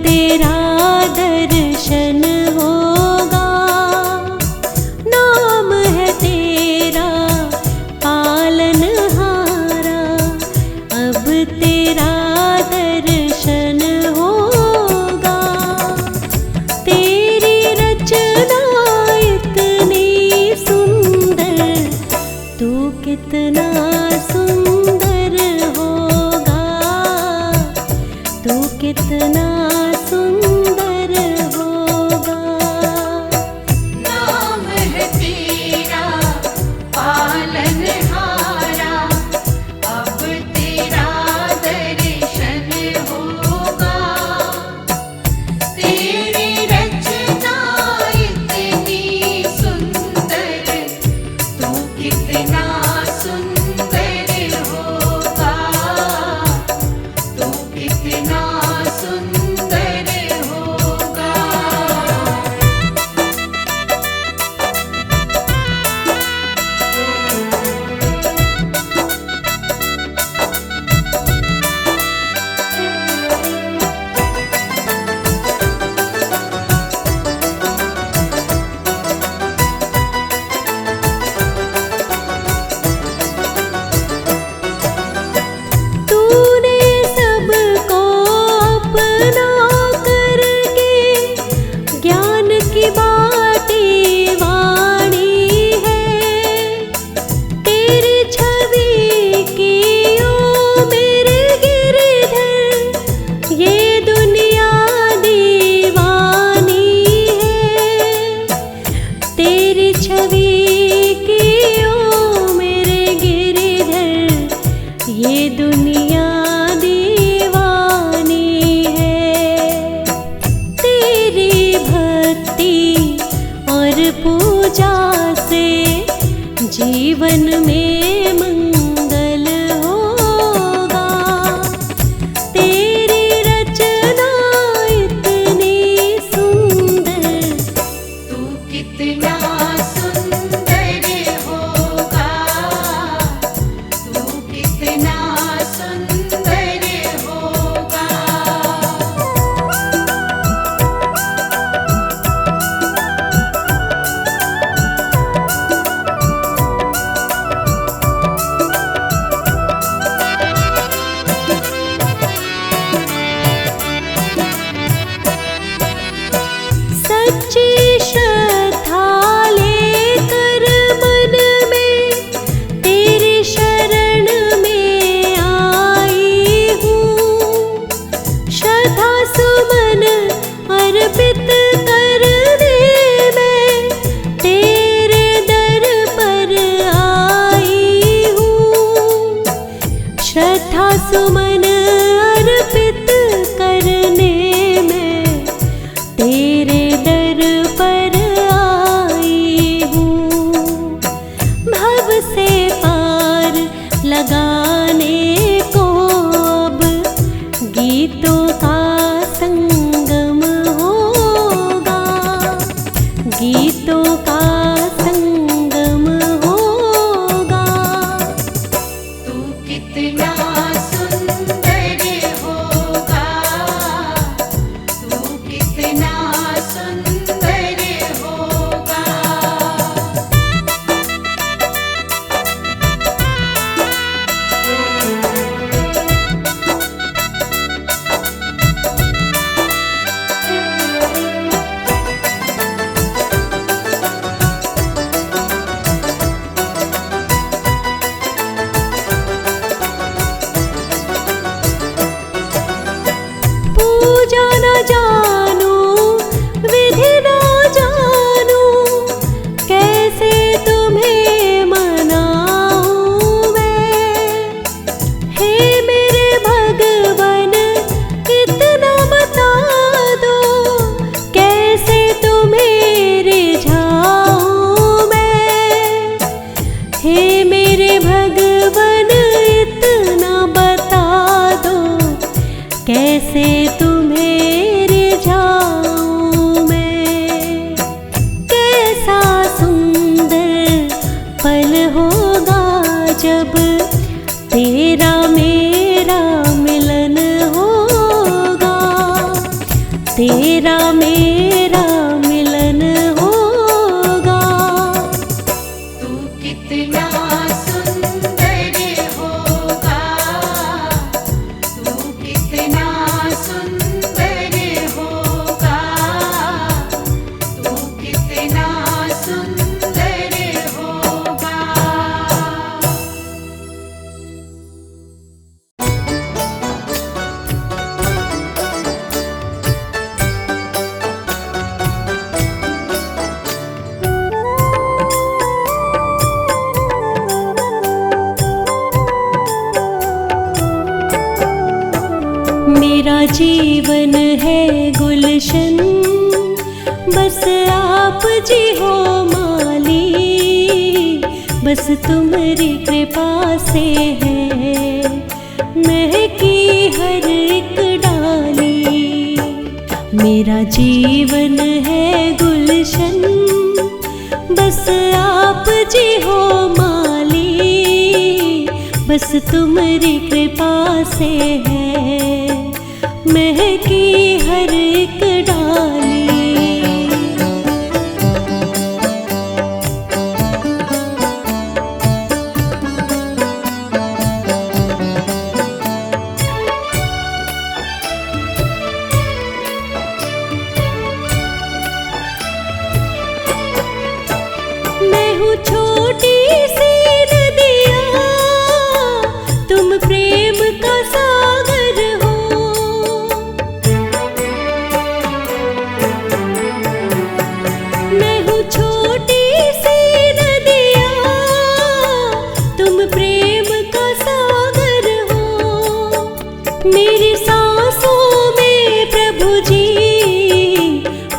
तेरा दर्शन होगा। नाम है तेरा पालनहारा, अब तेरा दर्शन होगा। तेरी रचना इतनी सुंदर, तू कितना सुंदर होगा, तू कितना सुंदर होगा। नाम है तेरा पालनहारा, अब तेरा दर्शन होगा। तेरी रचना इतनी सुंदर, तू कितना सुंदर होगा, तू कितना सुंदर होगा। तूने सबको अपना करके ज्ञान की बाटी वाणी है। तेरी छवि की ओ मेरे गिरधर, ये दुनिया दीवानी है। तेरी छवि की ओ मेरे गिरधर, ये दुनिया दीवानी है। तेरी भक्ति और पूजा से जीवन में मंगल होगा। तेरी रचना इतनी सुंदर, तू कितना सुंदर होगा, तू कितना सुंदर होगा। सच्ची श्रद्धा लेकर मन में तेरी शरण में आई हूँ। श्रद्धा सुमन अर्पित करने में तेरे दर पर आई हूँ। श्रद्धा सुमन अर्पित करने में तेरे दर पर आई हूँ। भव से पार लगाने को अब गीतों का संगम होगा, गीतों का संगम होगा। तू कितना सुंदर तेरा मेरा मिलन होगा। तू कितना सुंदर होगा, तू कितना सुंदर होगा, तू कितना सुंदर होगा। मेरा जीवन है गुलशन, बस आप जी हो माली, बस तुम्हारी कृपा से है महकी हर एक डाली। मेरा जीवन है गुलशन, बस आप जी हो माली, बस तुम्हारी कृपा से है महकी हर एक डाली। मैं हूँ छोटी सी नदिया, तुम प्रेम का सागर हो। मैं हूँ छोटी सी नदिया, तुम प्रेम का सागर हो। मेरी सांसों में प्रभु जी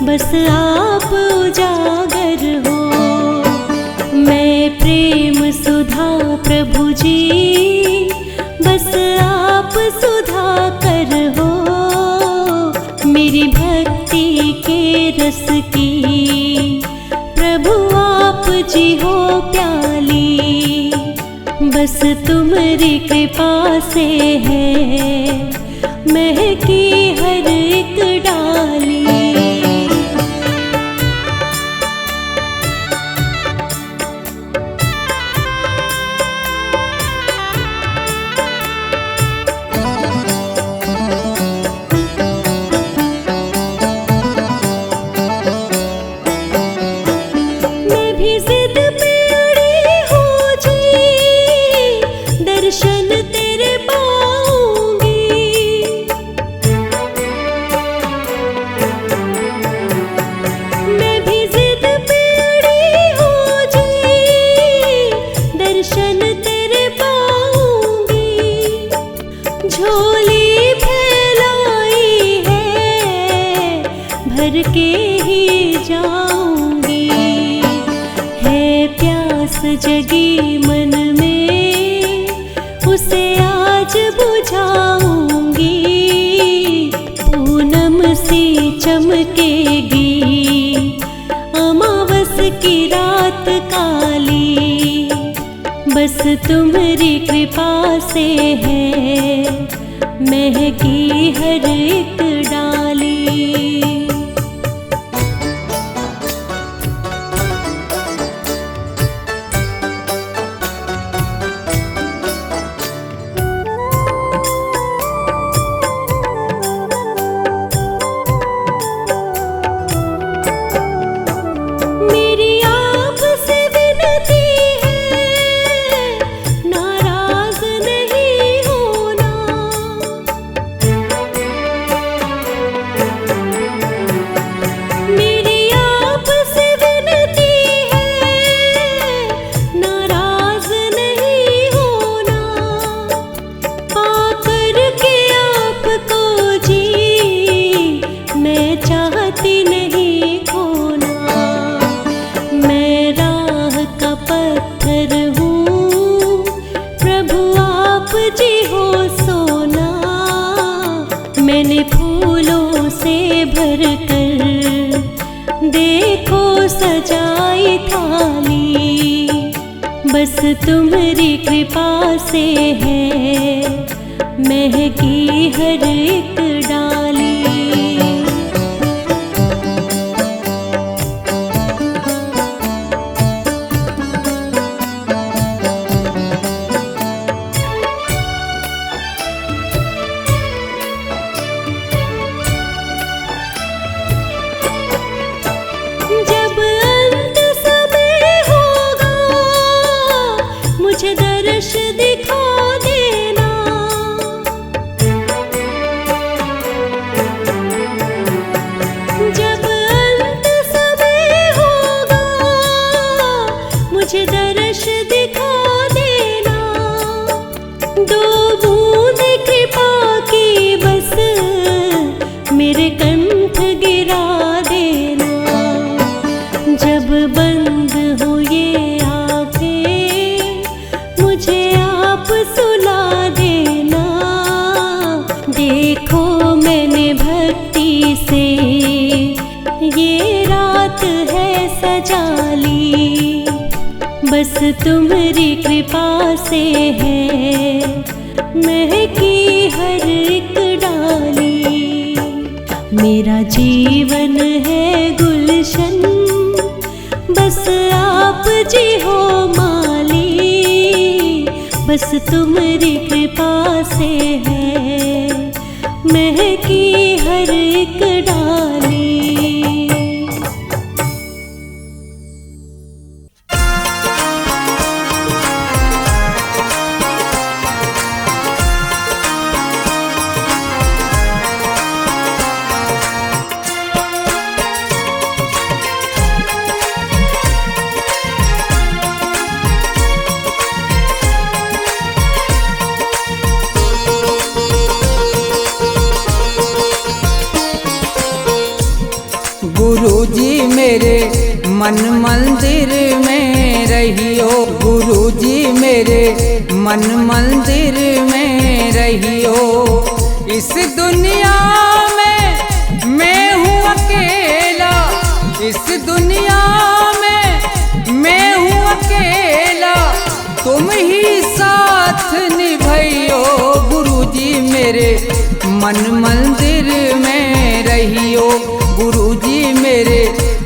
बस आप उजागर हो। मैं प्रेम सुधा प्रभु जी बस आप सुधा कर हो। मेरी भक्ति के रस की प्रभु आप जी हो प्याली, बस तुम्हारी कृपा से है महकी हर एक डाली। मैं भी जिद पे अड़ी हूँ जी, दर्शन तेरे पाऊंगी। मैं भी जिद पे अड़ी हूँ जी, दर्शन तेरे पाऊंगी। झोली फैलाई है भर के ही जाऊंगी। है प्यास जगी मन में, उसे आज बुझाऊंगी। पूनम सी चमकेगी अमावस की रात काली, बस तुम्हारी कृपा से है महकी हर एक डाली। मेरी आपसे विनती है, नाराज नहीं होना। मेरी आपसे विनती है, नाराज नहीं होना। पाकर के आपको जी मैं चाहती नहीं खोना। मैं राह का पत्थर हूँ, प्रभु आप जी हो सोना। मैंने फूलों से भर कर देखो सजाई थाली, बस तुम्हारी कृपा से है महकी हर एक डाली। मेरे कंठ गिरा देना। जब बंद हो ये आँखें मुझे आप सुला देना। देखो मैंने भक्ति से ये रात है सजा ली, बस तुम्हारी कृपा से है महकी हर एक डाली। मेरा जीवन है गुलशन, बस आप जी हो माली, बस तुम्हारी कृपा से है महकी हर एक डाली। गुरुजी मेरे मन मंदिर में रहियो, गुरुजी मेरे मन मंदिर में रहियो। इस दुनिया में मैं हूँ अकेला, इस दुनिया में मैं हूँ अकेला, तुम ही साथ निभाइयो। गुरुजी मेरे मन मंदिर में रहियो, गुरुजी मेरे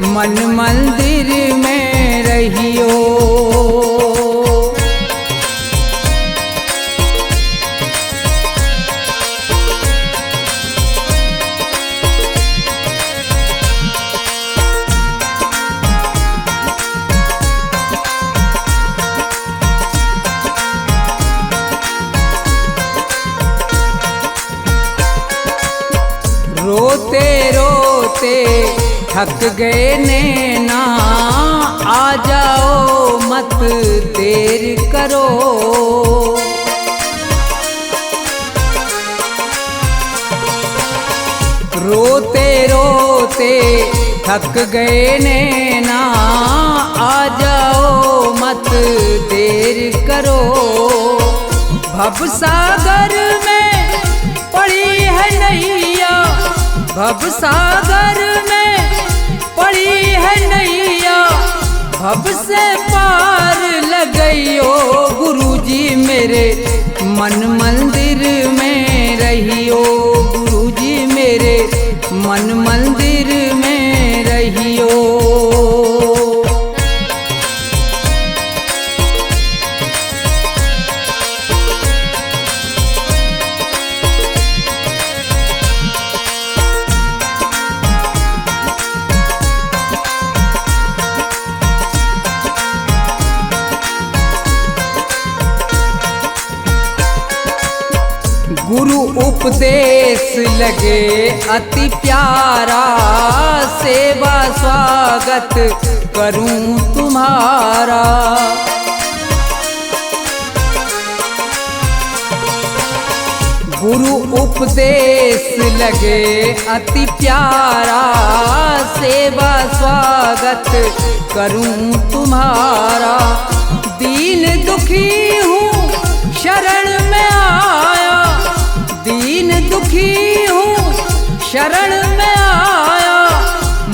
मन मंदिर में रहियो। रोते रोते थक गए नैना, आ जाओ मत देर करो। रोते रोते थक गए नैना, आ जाओ मत देर करो। भवसागर में पड़ी है नैया, भवसागर में पड़ी है नैया, भव से पार लगइयो। गुरुजी मेरे मन मंदिर में रहियो, गुरुजी मेरे मन मंदिर में रहियो। गुरु उपदेश लगे अति प्यारा, सेवा स्वागत करूं तुम्हारा। गुरु उपदेश लगे अति प्यारा, सेवा स्वागत करूं तुम्हारा। दीन दुखी हूँ शरण में आया, दीन दुखी हूँ शरण में आया,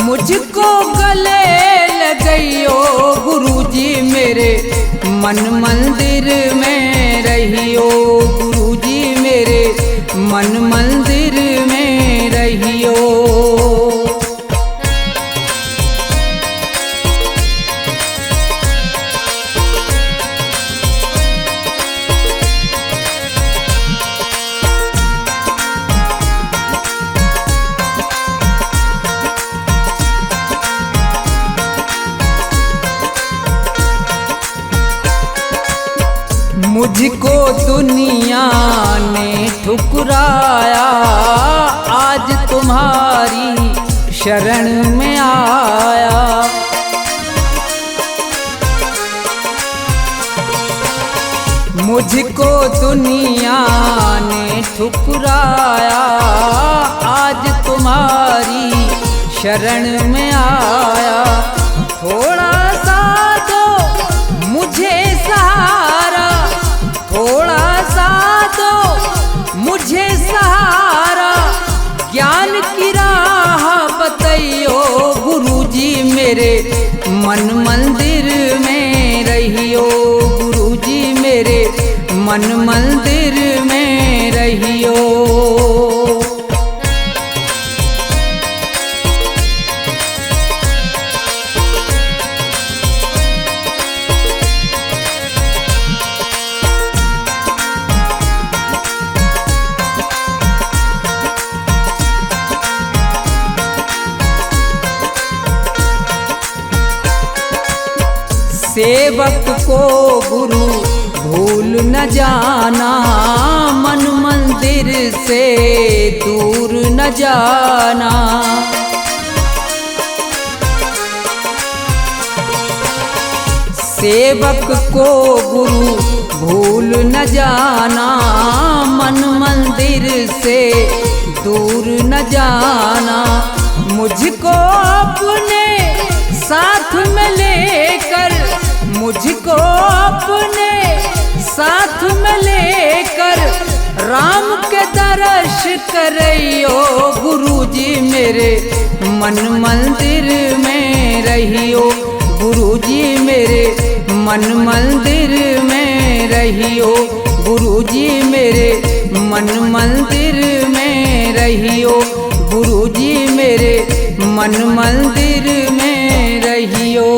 मुझको गले लगइयो। गुरुजी मेरे मन मंदिर में रहियो, गुरुजी मेरे मन मंदिर में रहियो। मुझको दुनिया ने ठुकराया, आज तुम्हारी शरण में आया। मुझको दुनिया ने ठुकराया, आज तुम तुम्हारी शरण में आया। थोड़ा सा दो मुझे सहारा, थोड़ा सा दो मुझे सहारा, ज्ञान की राह बताइयो गुरुजी मेरे मन मंदिर में रहियो, गुरुजी मेरे मन मंदिर में रहियो। सेवक को गुरु भूल न जाना, मन मंदिर से दूर न जाना। सेवक को गुरु भूल न जाना, मन मंदिर से दूर न जाना। मुझको अपने साथ में लेकर, मुझको अपने साथ में लेकर राम के दर्श करियो गुरुजी मेरे मन मंदिर में रहियो, गुरुजी मेरे मन मंदिर में रहियो, गुरुजी मेरे मन मंदिर में रहियो, गुरुजी मेरे मन मंदिर में रहियो।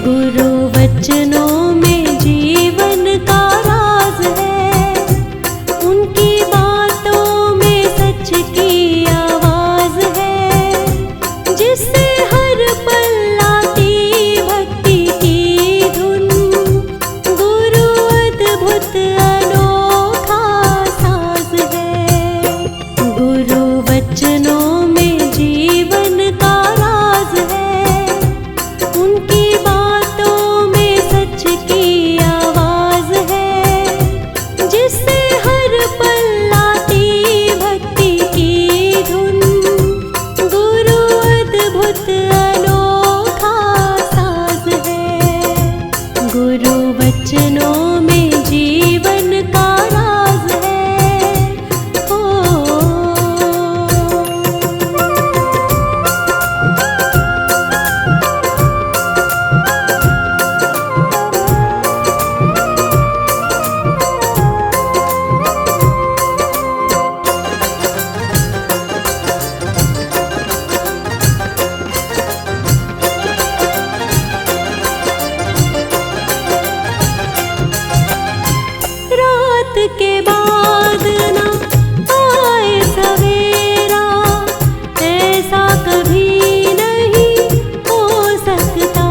गुरु वचनों में जीवन का राज है, उनकी बातों में सच की आवाज है, जिससे हर पल आती भक्ति की धुन। गुरु अद्भुत अनोखा साज है, गुरु वचनों में जीवन का राज है, उनकी वचनों में जीवन का राज है। ओ के बाद ना आए सवेरा, ऐसा कभी नहीं हो सकता।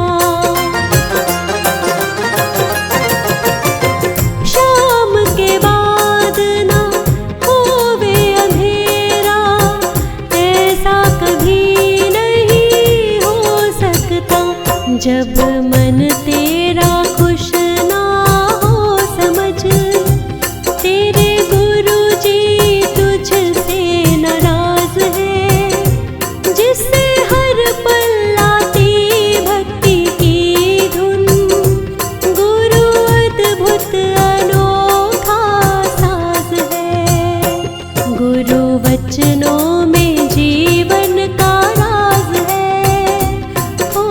शाम के बाद ना होवे अंधेरा, ऐसा कभी नहीं हो सकता। जब मन तेरा खुश ना हो समझ, तेरे गुरुजी तुझसे नाराज है, जिससे हर पल आती भक्ति की धुन। गुरु अद्भुत अनोखा साज है, गुरु वचनों में जीवन का राज है। ओ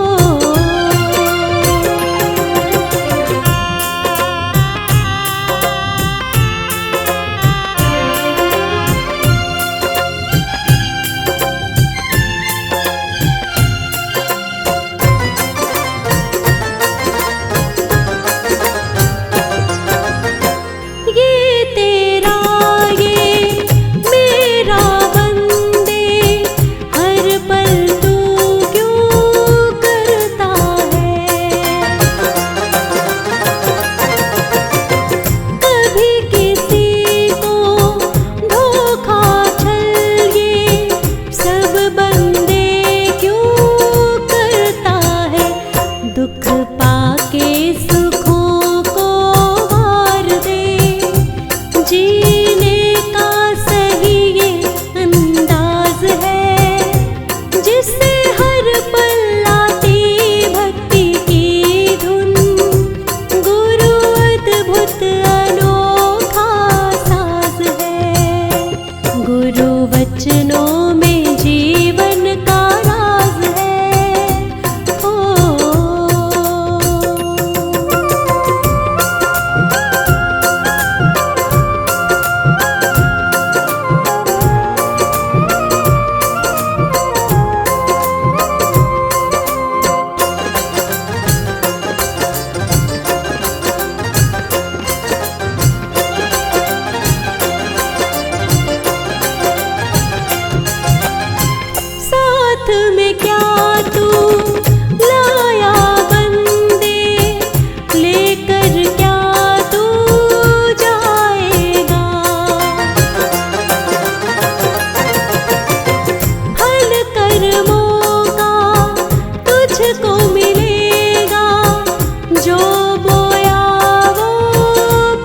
दुख पाके सुखों को वार दे, जीने का सही ये अंदाज है, जिससे हर पल आती भक्ति की धुन, गुरु अद्भुत अनोखा साज है। गुरु वचनों में जीवन का राज है। ओ साथ में क्या तू लाया बंदे, लेकर क्या तू जाएगा, फल कर्मों का तुझको मिलेगा, जो बोया वो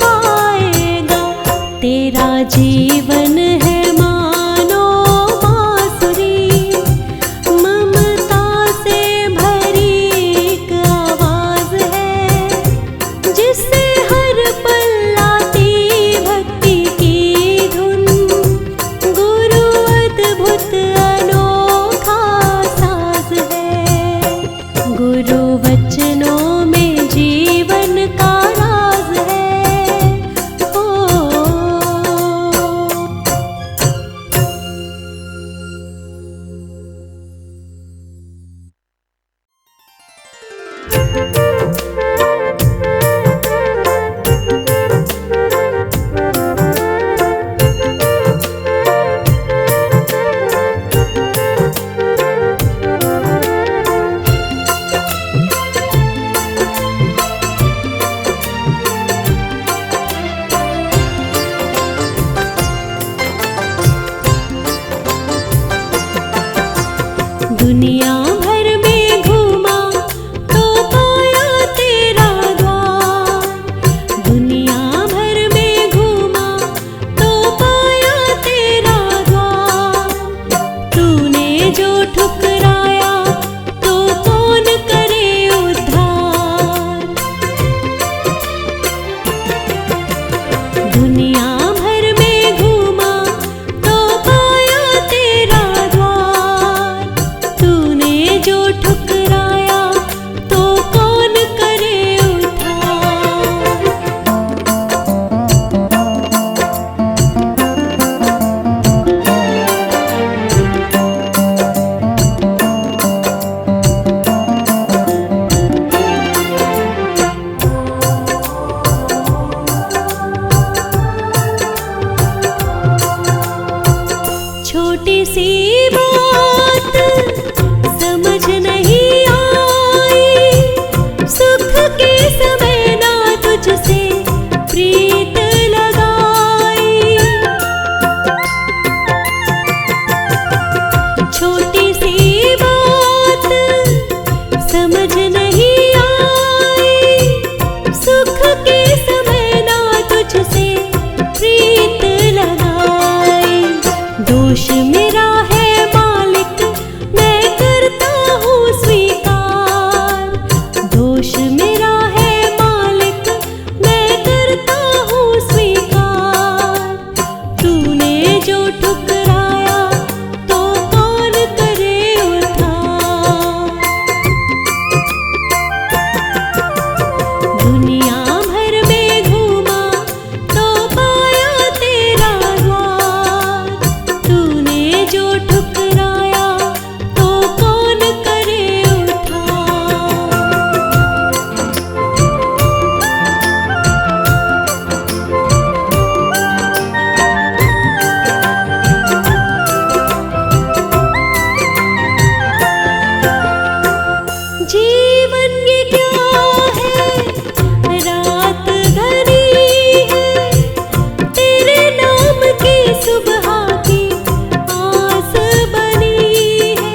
पाएगा। तेरा जीवन है मानो बांसुरी, ममता से भरी एक आवाज है, जिससे हर पल आती भक्ति की धुन, गुरु अद्भुत अनोखा साज है। गुरु वचनों में जीवन का राज है। ओ दुनिया भर में घूमा तो पाया तेरा द्वार, दुनिया भर में घूमा तो पाया तेरा द्वार। तूने जो ठुकराया तो कौन करे उद्धार। दुनिया भर में घूमा तो पाया तेरा द्वार, तूने जो ठुकराया तो कौन करे उद्धार। छोटी सी बात समझ नहीं आई, सुख के समय ना तुझसे प्रीत लगाई। छोटी सी बात समझ नहीं आई, सुख के समय ना तुझसे प्रीत लगाई। दोष मेरा है मालिक, मैं करता हूँ स्वीकार। दोष मेरा है मालिक, मैं करता हूँ स्वीकार। तूने जो ठुकराया तो कौन करे उद्धार। दुनिया भर में घूमा तो पाया तेरा द्वार, तूने जो ठुकराया तो कौन करे उद्धार। जीवन ये क्या है, रात घनी है, तेरे नाम की सुबह की आस बनी है।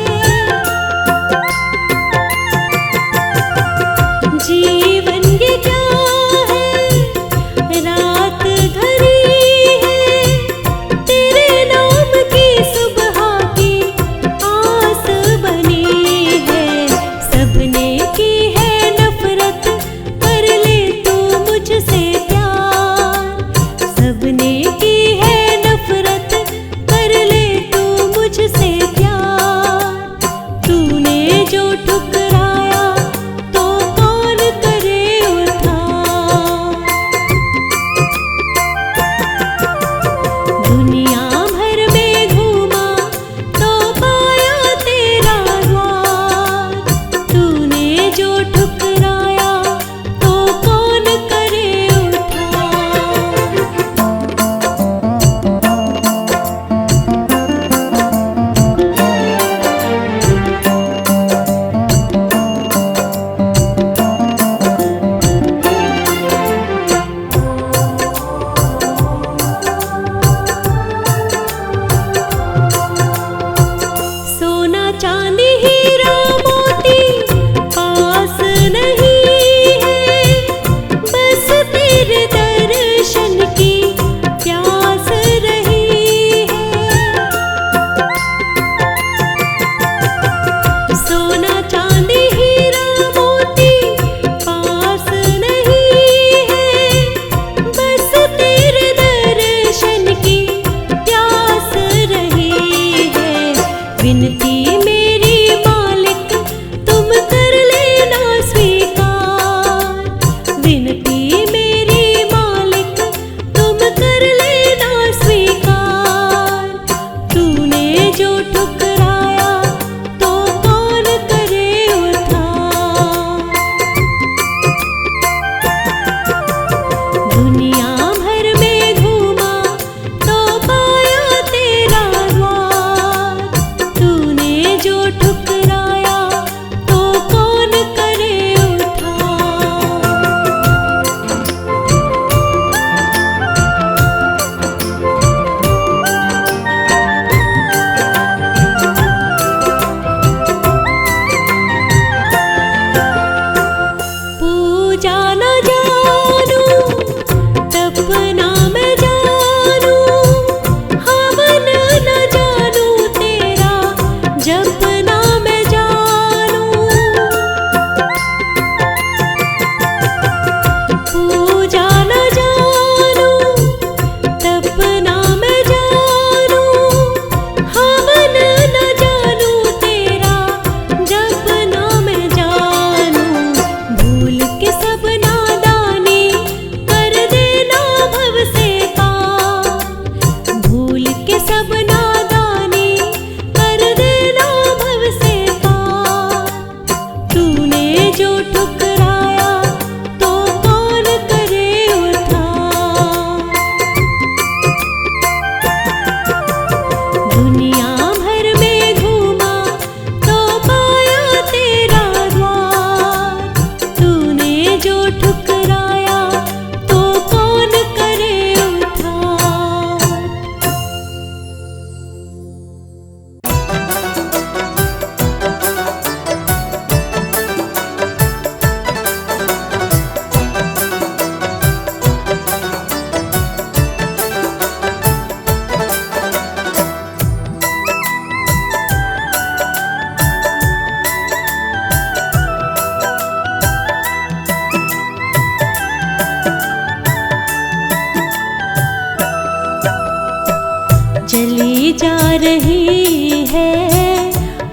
रही है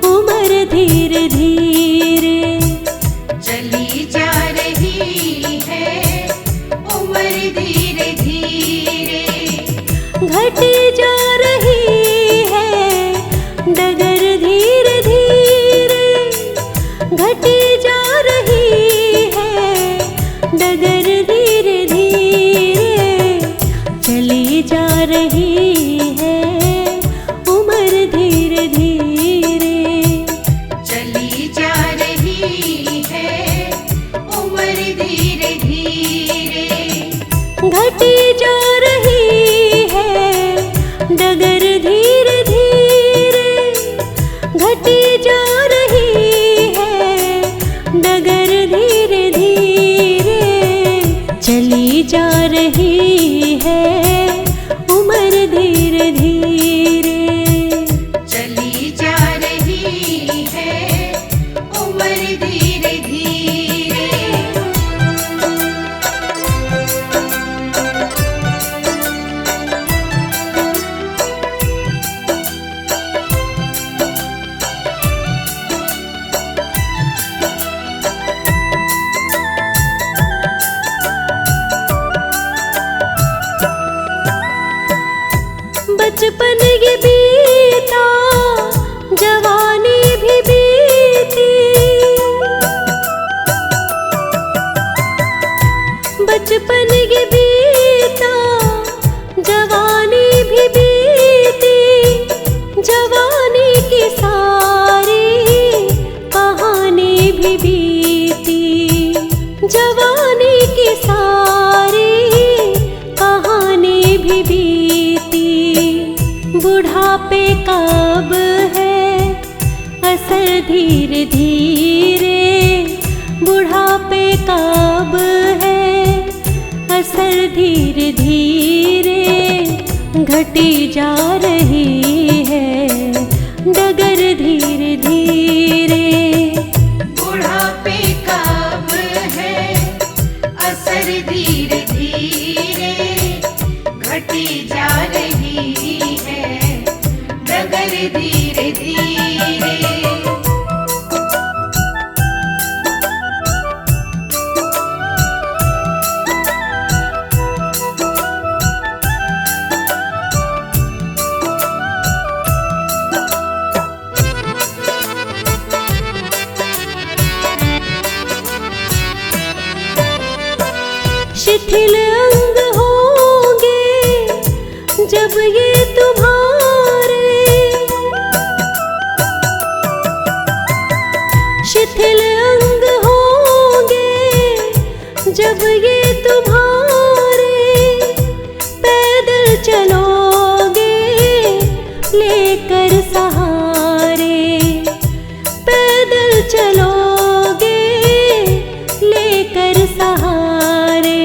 उम्र धीरे धीरे, चली जा रही है उम्र धीरे धीरे, घटी जा रही है डगर धीरे धीरे, घटी जा रही है डगर धीरे धीरे, चली जा रही है उम्र धीरे धीरे, चली जा रही है उम्र धीरे धीरे, घटी जा रही है डगर धीरे धीरे, घटी जा रही है डगर धीरे धीरे, चली जा रही है उम्र धीरे धीरे, चली जा रही है उम्र धीरे धीरे। बचपन ये बीता जवानी भी बीती, बचपन ये बीता जवानी भी बीती, जवानी की सारी कहानी भी बीती, जवानी की सारी कहानी भी बीती, बुढ़ापे कब है असर धीरे धीरे, बुढ़ापे कब है असर धीरे धीरे, घटी जा रही है डगर धीरे धीरे, बुढ़ापे कब है असर धीरे धीरे, घटी जा रही है डगर धीरे धीरे। शिथिल अंग होंगे जब ये तुम्हारे, शिथिल अंग होंगे जब ये तुम्हारे, पैदल चलोगे लेकर सहारे, पैदल चलोगे लेकर सहारे,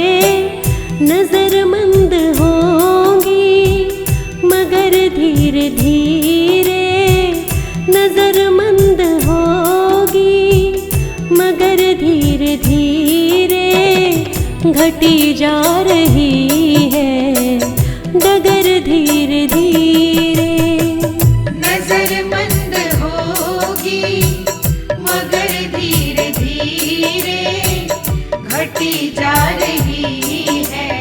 नजरमंद होंगी मगर धीरे धीरे, नजरमंद होगी मगर धीरे धीरे, घटी जा रही है डगर धीरे धीरे, नजरमंद होगी मगर धीरे धीरे, घटी जा रही है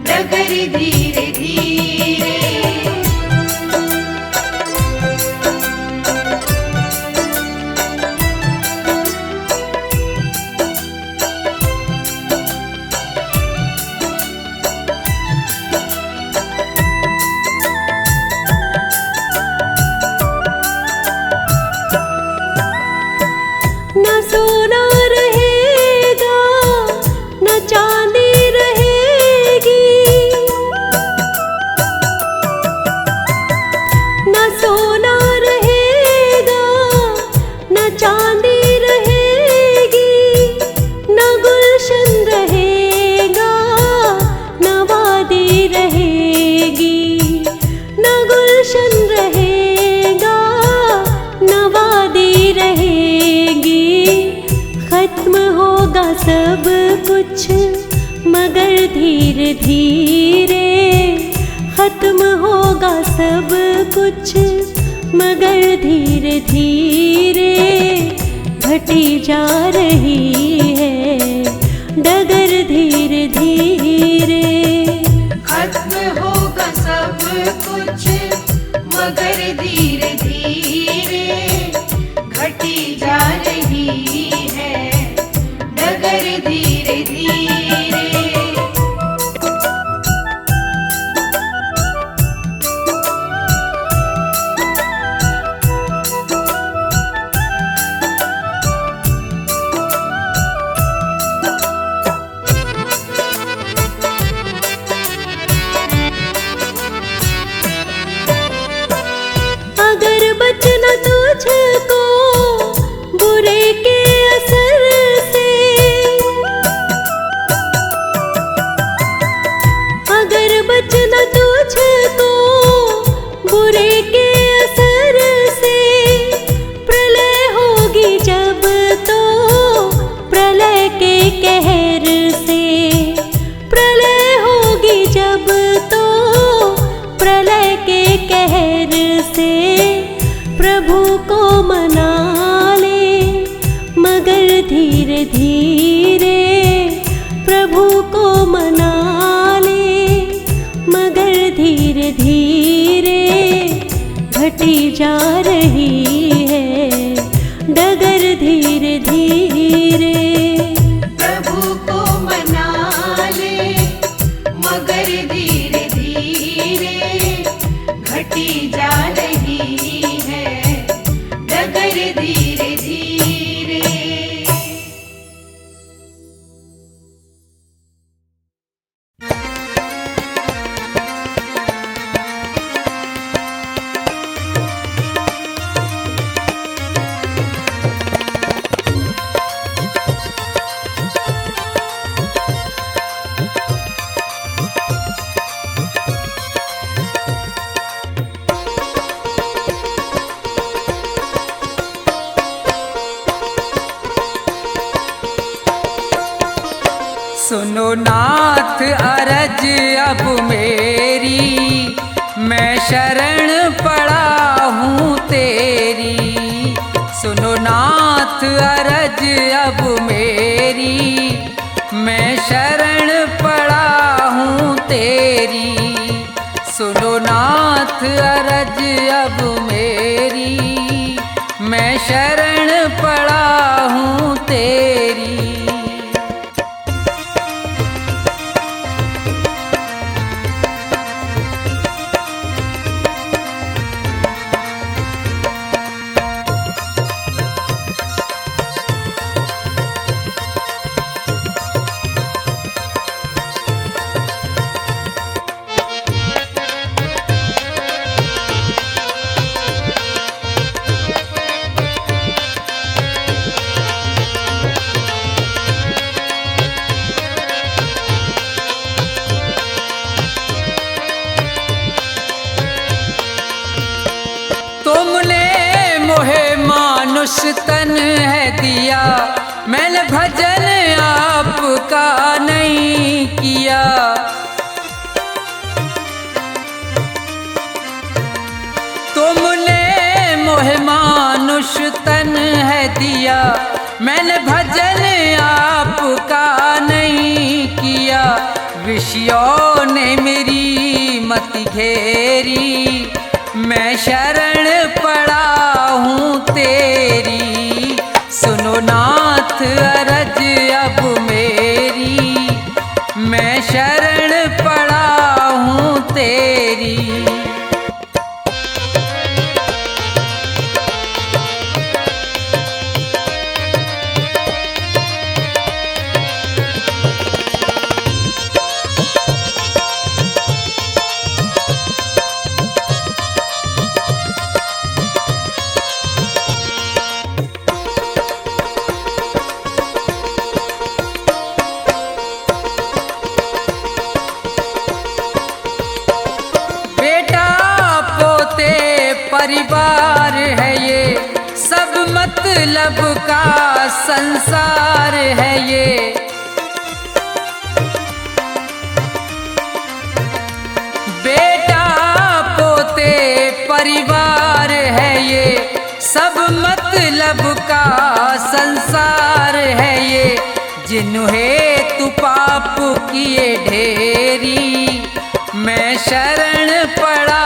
डगर धीरे धीरे। न सोना रहेगा न चांदी रहेगी, न सोना रहेगा न चांदी रहेगी, न गुलशन रहेगा न वादी रहेगी, न गुलशन रहेगा न वादी रहेगी, खत्म होगा सब कुछ मगर धीरे धीरे, खत्म होगा सब कुछ मगर धीरे धीरे घटी जा रही है डगर धीरे धीरे। खत्म होगा सब कुछ मगर धीरे धीरे घटी जा रही है डगर धीरे धीरे। अगर बचना तुझको बुरे के असर से, अगर बचना तुझको बुरे के असर से, प्रलय होगी जब तो प्रलय के कहर से, प्रलय होगी जब तो प्रलय के कहर से। प्रभु को मना ले मगर धीरे धीरे, प्रभु को मना ले मगर धीरे धीरे घटी जा रही है डगर धीरे धीरे। प्रभु को मना ले मगर धीरे धीरे घटी जा रही है डगर धीरे धीरे। सुनो नाथ अरज अब मेरी, मैं शरण पड़ा हूँ तेरी। सुनो नाथ अरज अब मेरी, मैं शरण पड़ा हूँ तेरी। सुनो नाथ अरज अब मेरी, मैं शरण पड़ा हूँ तेरी। मानुष तन है दिया, मैंने भजन आपका नहीं किया। तुमने मोहे मानुष तन है दिया, मैंने भजन आपका नहीं किया। विषयों ने मेरी मति घेरी, मैं शरण पड़ा हूँ तेरी। सुनो नाथ अरज अब मेरी, मैं शरण पड़ा हूँ तेरी। परिवार है ये, सब मतलब का संसार है ये। बेटा जिन्हें तू पाप किए ढेरी, मैं शरण पड़ा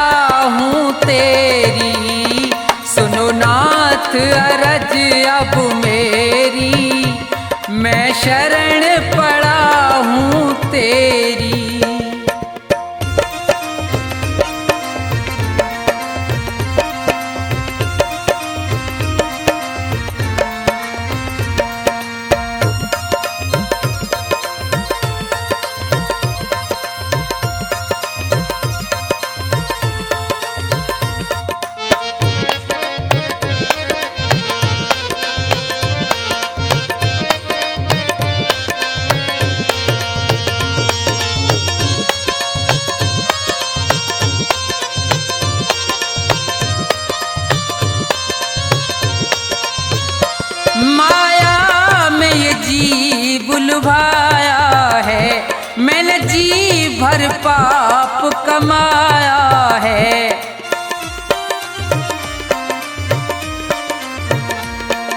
हूँ तेरी। सुनो नाथ अरज अब मेरी, मैं शरण पड़ा हूँ तेरी। माया में ये जी बुलवाया है, मैंने जी भर पाप कमाया है।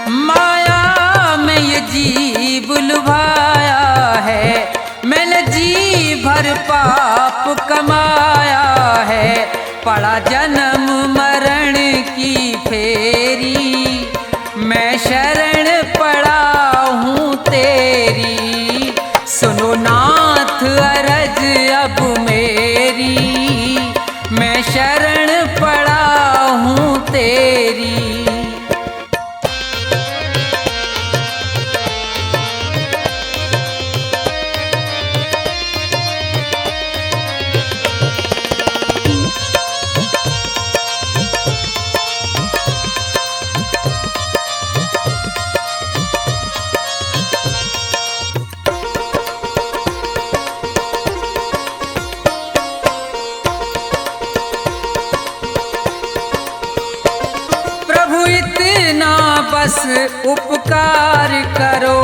माया में ये जी बुलवाया है, मैंने जी भर पाप कमाया है। पड़ा जन्म मरण की फेरी, मैं शरण पड़ा हूँ तेरी। सुनो नाथ अरज अब मेरी, मैं शरण पड़ा हूँ तेरी। बस उपकार करो,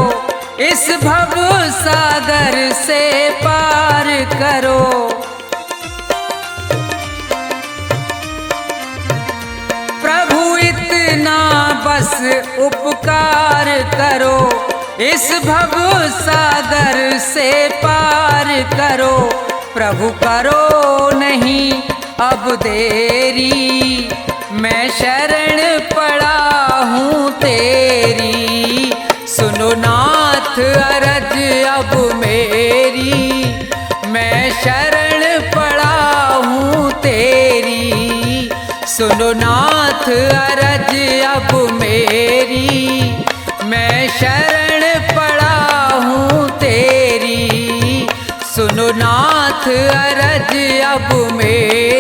इस भव सागर से पार करो। प्रभु इतना बस उपकार करो, इस भव सागर से पार करो। प्रभु करो नहीं अब देरी, मैं शरण पड़ा हूँ तेरी। सुनो नाथ अरज अब मेरी, मैं शरण पड़ा हूँ तेरी। सुनो नाथ अरज अब मेरी, मैं शरण पड़ा हूँ तेरी। सुनो नाथ अरज अब मेरी,